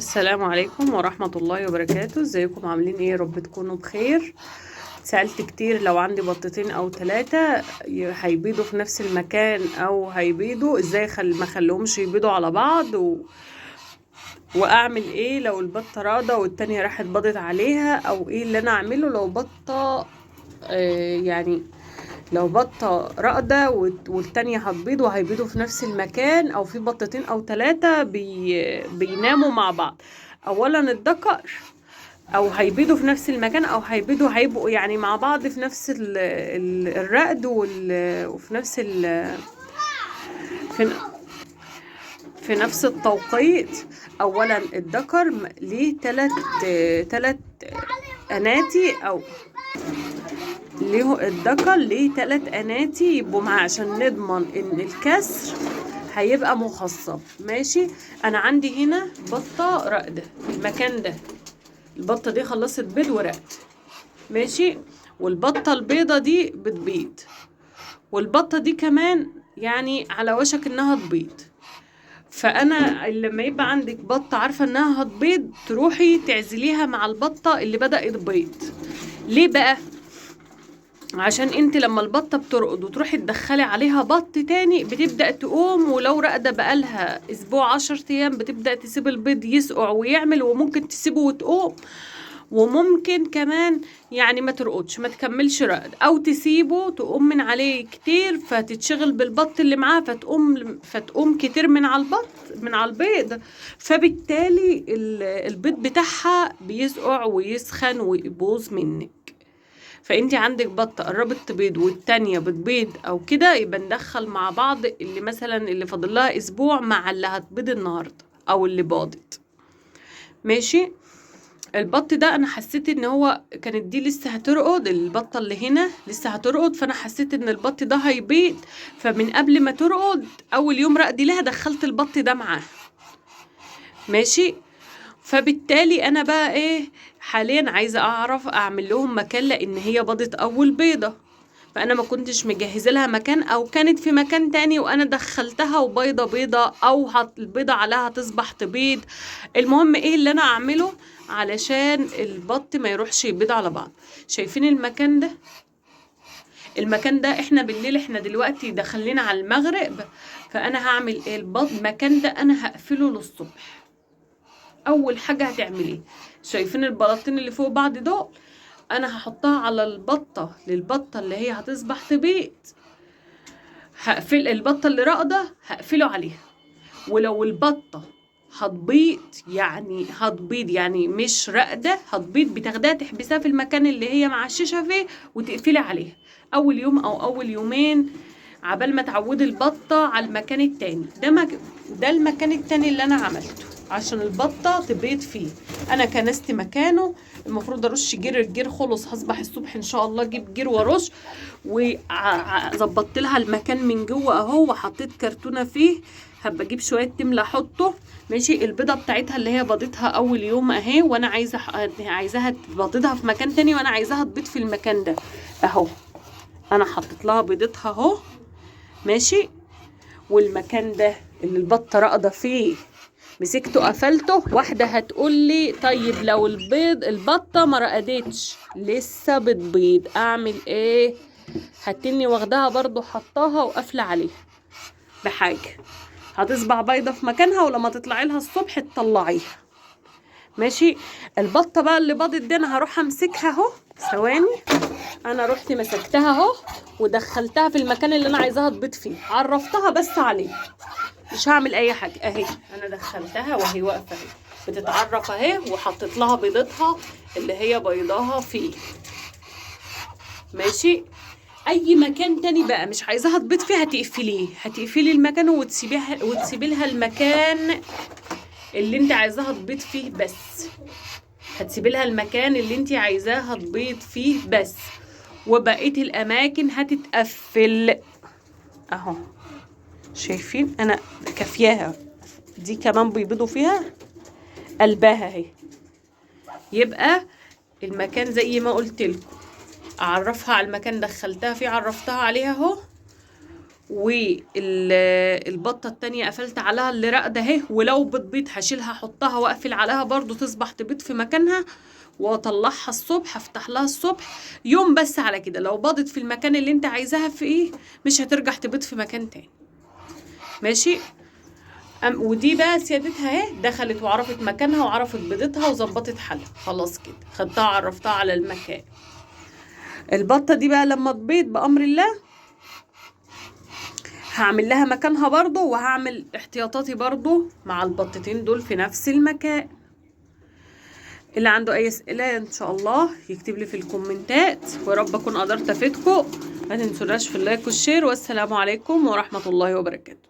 السلام عليكم ورحمة الله وبركاته. ازيكم عاملين ايه؟ رب تكونوا بخير. سألت كتير لو عندي بطتين او 3 هيبيضوا في نفس المكان او هيبيضوا ازاي، ما خليهمش يبيضوا على بعض واعمل ايه لو البطة راضة والتانية راحت بضت عليها، او ايه اللي انا اعمله لو بطة يعني لو بطة راقدة والتانية هتبيض وهيبيضوا في نفس المكان، او في بطتين او 3 بيناموا مع بعض. اولا الذكر او هيبيضوا في نفس المكان او هيبقوا يعني مع بعض في نفس الرقد وفي نفس في, في نفس التوقيت. اولا الذكر ليه 3 اناتي، او الذكر ليه 3 اناتي يبقوا معاه عشان نضمن ان الكسر هيبقى مخصب. ماشي، انا عندي هنا بطة راقدة في المكان ده، البطة دي خلصت بيض ورقد. ماشي، والبطة البيضة دي بتبيض، والبطة دي كمان يعني على وشك انها تبيض. فانا لما يبقى عندك بطة عارفة انها هتبيض تروحي تعزليها مع البطة اللي بدأت بيض. ليه بقى؟ عشان انت لما البطة بترقد وتروحي تدخلي عليها بط تاني بتبدأ تقوم، ولو راقدة بقالها اسبوع 10 ايام بتبدأ تسيب البيض يسقع ويعمل، وممكن تسيبه وتقوم، وممكن كمان يعني ما ترقدش ما تكملش رقد، او تسيبه تقوم من عليه كتير فتتشغل بالبط اللي معاه فتقوم كتير من على البط من على البيض، فبالتالي البيض بتاعها بيسقع ويسخن ويبوظ منك. فانتي عندك بطة قربت تبيض والتانية بتبيض او كده، يبقى ندخل مع بعض اللي مثلا اللي فاضل لها اسبوع مع اللي هتبيض النهارده او اللي باضت. ماشي، البط ده انا حسيت ان هو كانت دي لسه هترقد، البطة اللي هنا لسه هترقد، فانا حسيت ان البط ده هيبيض، فمن قبل ما ترقد اول يوم رقدي لها دخلت البط ده معاه. ماشي، فبالتالي انا بقى ايه حاليا عايزه اعرف اعمل لهم مكان، لان هي بيضت اول بيضه، فانا ما كنتش مجهزه لها مكان، او كانت في مكان تاني وانا دخلتها وبيضه بيضه، او البيضه عليها تصبح تبيض. المهم ايه اللي انا اعمله علشان البط ما يروحش يبيض على بعض. شايفين المكان ده؟ المكان ده احنا بالليل، احنا دلوقتي داخلين على المغرب، فانا هعمل ايه المكان ده انا هقفله للصبح. اول حاجه هتعمليه، شايفين البلاطين اللي فوق بعض دول؟ انا هحطها على البطه للبطه اللي هي هتصبح تبيض، هقفل البطه اللي راقده هقفله عليها. ولو البطه هتبيض يعني مش راقده هتبيض، بتاخديها تحبسها في المكان اللي هي معششه فيه وتقفلي عليها اول يوم او اول يومين عبال ما تعودي البطه على المكان التاني ده المكان التاني اللي انا عملته عشان البطه تبيض فيه. انا كنست مكانه، المفروض ارش الجير خلص، هصبح الصبح ان شاء الله اجيب جير وارش، وظبطت لها المكان من جوه اهو، وحطيت كرتونه فيه، هبقى اجيب شويه تملة احطه. ماشي، البيضه بتاعتها اللي هي بيضتها اول يوم اهي، وانا عايزاها تبيضها في مكان تاني، وانا عايزاها تبيض في المكان ده اهو. انا حطيت لها بيضتها اهو. ماشي، والمكان ده اللي البطه راقده فيه مسكته قفلته. واحده هتقول لي طيب لو البطه ما رقدتش لسه بتبيض اعمل ايه؟ هتني واخداها برضو حطاها وقافله عليها بحاجه، هتصبح بيضه في مكانها، ولما تطلعي لها الصبح تطلعيها. ماشي، البطه بقى اللي باضت دي انا هروح امسكها اهو. ثواني، انا رحت مسكتها اهو ودخلتها في المكان اللي انا عايزاها تبيض فيه، عرفتها بس عليه، مش هعمل اي حاجه اهي. انا دخلتها وهي واقفه اهي بتتعرف اهي، وحطيت لها بيضتها اللي هي بيضاها فيه. ماشي، اي مكان تاني بقى مش عايزاها تبيض فيه هتقفلي المكان وتسيبي لها المكان اللي انت عايزاها تبيض فيه بس، هتسيبي لها المكان اللي انت عايزاها تبيض فيه بس، وبقيه الاماكن هتتقفل اهو. شايفين انا كافياها، دي كمان بيبيضوا فيها قلبها اهي. يبقى المكان زي ما قلت لكم، اعرفها على المكان دخلتها فيه عرفتها عليها اهو، والبطه التانية قفلت عليها اللي راقده اهي، ولو بتبيض هشيلها احطها واقفل عليها برضو تصبح تبيض في مكانها، واطلعها الصبح افتح لها الصبح يوم بس على كده. لو باضت في المكان اللي انت عايزاها في ايه مش هترجع تبيض في مكان تاني. ماشي. ودي بقى سيادتها اهي دخلت وعرفت مكانها وعرفت بيضتها وظبطت حالها، خلاص كده خدتها عرفتها على المكان. البطه دي بقى لما تبيض بامر الله هعمل لها مكانها برضو، وهعمل احتياطاتي برضو مع البطتين دول في نفس المكان. اللي عنده اي اسئله ان شاء الله يكتب لي في الكومنتات، ورب اكون قدرت افيدكم. ما تنسوناش في اللايك والشير، والسلام عليكم ورحمه الله وبركاته.